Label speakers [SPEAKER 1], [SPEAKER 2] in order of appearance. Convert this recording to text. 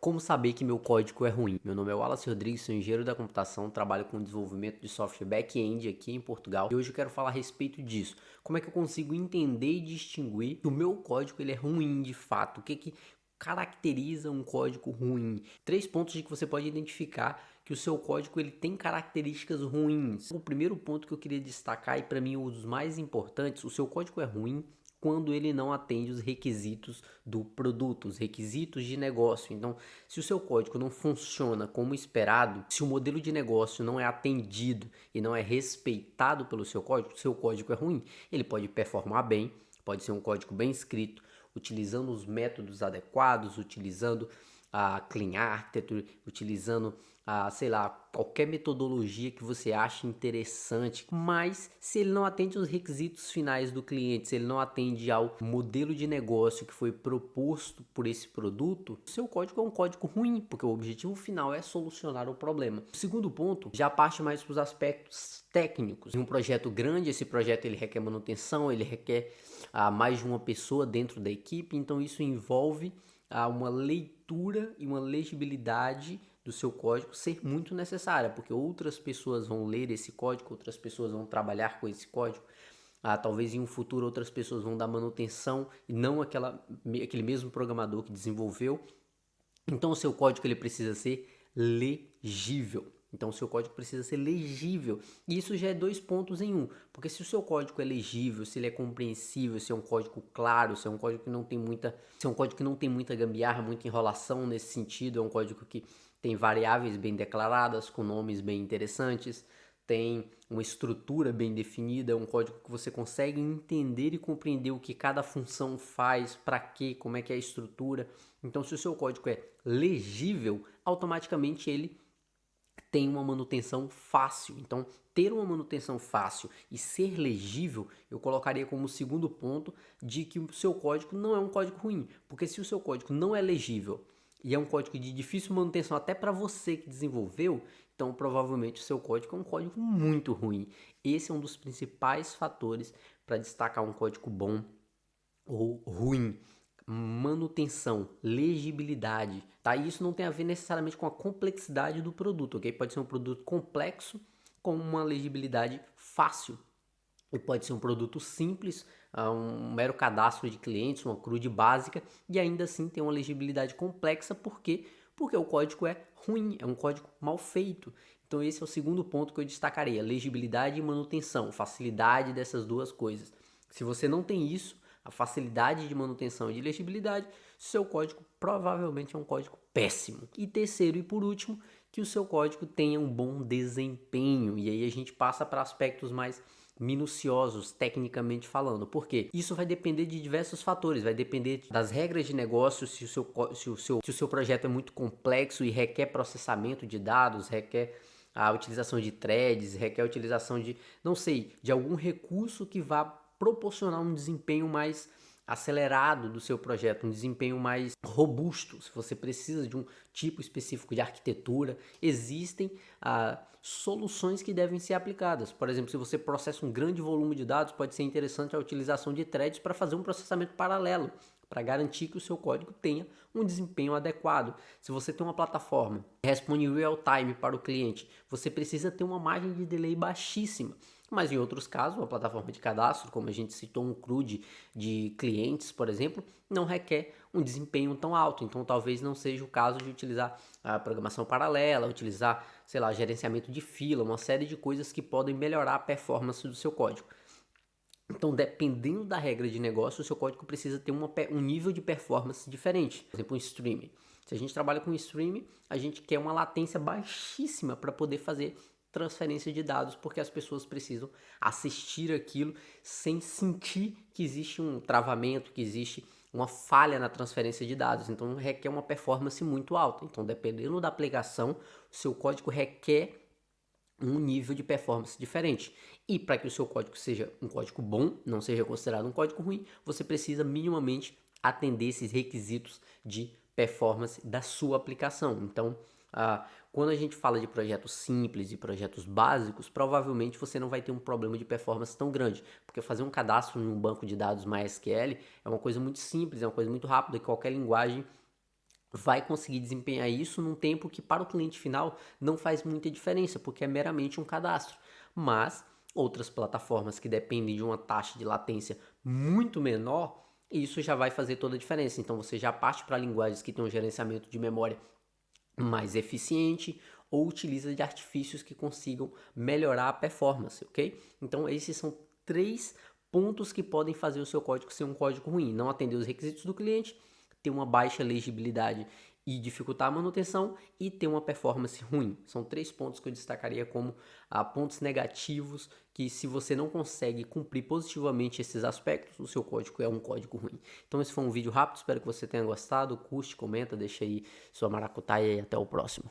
[SPEAKER 1] Como saber que meu código é ruim? Meu nome é Wallace Rodrigues, sou engenheiro da computação, trabalho com desenvolvimento de software back-end aqui em Portugal e hoje eu quero falar a respeito disso. Como é que eu consigo entender e distinguir que o meu código ele é ruim de fato? O que que caracteriza um código ruim? 3 pontos de que você pode identificar que o seu código ele tem características ruins. O primeiro ponto que eu queria destacar e para mim um dos mais importantes, o seu código é ruim quando ele não atende os requisitos do produto, os requisitos de negócio. Então, se o seu código não funciona como esperado, se o modelo de negócio não é atendido e não é respeitado pelo seu código é ruim. Ele pode performar bem, pode ser um código bem escrito, utilizando os métodos adequados, utilizando a Clean Architecture, utilizando sei lá, qualquer metodologia que você ache interessante, mas se ele não atende aos requisitos finais do cliente, se ele não atende ao modelo de negócio que foi proposto por esse produto, seu código é um código ruim, porque o objetivo final é solucionar o problema. O segundo ponto já parte mais para os aspectos técnicos. Em um projeto grande, esse projeto ele requer manutenção, ele requer mais de uma pessoa dentro da equipe, então isso envolve uma leitura e uma legibilidade do seu código ser muito necessária, porque outras pessoas vão ler esse código, outras pessoas vão trabalhar com esse código, talvez em um futuro outras pessoas vão dar manutenção e não aquele mesmo programador que desenvolveu. Então o seu código ele precisa ser legível. Então o seu código precisa ser legível. E isso já é 2 pontos em um. Porque se o seu código é legível, se ele é compreensível, se é um código claro, se é um código que não tem muita gambiarra, muita enrolação nesse sentido, é um código que tem variáveis bem declaradas, com nomes bem interessantes, tem uma estrutura bem definida, é um código que você consegue entender e compreender o que cada função faz, para quê, como é que é a estrutura. Então, se o seu código é legível, automaticamente ele tem uma manutenção fácil. Então, ter uma manutenção fácil e ser legível, eu colocaria como segundo ponto de que o seu código não é um código ruim. Porque se o seu código não é legível e é um código de difícil manutenção até para você que desenvolveu, então provavelmente o seu código é um código muito ruim. Esse é um dos principais fatores para destacar um código bom ou ruim. Manutenção, legibilidade, tá? E isso não tem a ver necessariamente com a complexidade do produto, ok? Pode ser um produto complexo com uma legibilidade fácil. E pode ser um produto simples, um mero cadastro de clientes, uma CRUD básica, e ainda assim tem uma legibilidade complexa, por quê? Porque o código é ruim, é um código mal feito. Então esse é o segundo ponto que eu destacaria, legibilidade e manutenção, facilidade dessas duas coisas. Se você não tem isso, a facilidade de manutenção e de legibilidade, seu código provavelmente é um código péssimo. E terceiro e por último, que o seu código tenha um bom desempenho. E aí a gente passa para aspectos mais minuciosos, tecnicamente falando. Por quê? Isso vai depender de diversos fatores, vai depender das regras de negócio, se o seu projeto é muito complexo e requer processamento de dados, requer a utilização de threads, requer a utilização de, não sei, de algum recurso que vá proporcionar um desempenho mais acelerado do seu projeto, um desempenho mais robusto. Se você precisa de um tipo específico de arquitetura, existem soluções que devem ser aplicadas. Por exemplo, se você processa um grande volume de dados, pode ser interessante a utilização de threads para fazer um processamento paralelo, para garantir que o seu código tenha um desempenho adequado. Se você tem uma plataforma que responde real time para o cliente, você precisa ter uma margem de delay baixíssima. Mas em outros casos, uma plataforma de cadastro, como a gente citou um CRUD de clientes, por exemplo, não requer um desempenho tão alto. Então talvez não seja o caso de utilizar a programação paralela, utilizar, sei lá, gerenciamento de fila, uma série de coisas que podem melhorar a performance do seu código. Então, dependendo da regra de negócio, o seu código precisa ter um nível de performance diferente. Por exemplo, um streaming. Se a gente trabalha com streaming, a gente quer uma latência baixíssima para poder fazer transferência de dados, porque as pessoas precisam assistir aquilo sem sentir que existe um travamento, que existe uma falha na transferência de dados. Então, requer uma performance muito alta. Então, dependendo da aplicação, o seu código requer um nível de performance diferente. E para que o seu código seja um código bom, não seja considerado um código ruim, você precisa minimamente atender esses requisitos de performance da sua aplicação. Então, quando a gente fala de projetos simples e projetos básicos, provavelmente você não vai ter um problema de performance tão grande, porque fazer um cadastro em um banco de dados MySQL é uma coisa muito simples, é uma coisa muito rápida, que qualquer linguagem vai conseguir desempenhar isso num tempo que para o cliente final não faz muita diferença, porque é meramente um cadastro. Mas outras plataformas que dependem de uma taxa de latência muito menor, isso já vai fazer toda a diferença. Então você já parte para linguagens que têm um gerenciamento de memória mais eficiente ou utiliza de artifícios que consigam melhorar a performance, ok? Então esses são 3 pontos que podem fazer o seu código ser um código ruim: não atender os requisitos do cliente, ter uma baixa legibilidade e dificultar a manutenção, e ter uma performance ruim. São 3 pontos que eu destacaria como pontos negativos, que se você não consegue cumprir positivamente esses aspectos, o seu código é um código ruim. Então esse foi um vídeo rápido, espero que você tenha gostado. Curte, comenta, deixa aí sua maracutaia e até o próximo.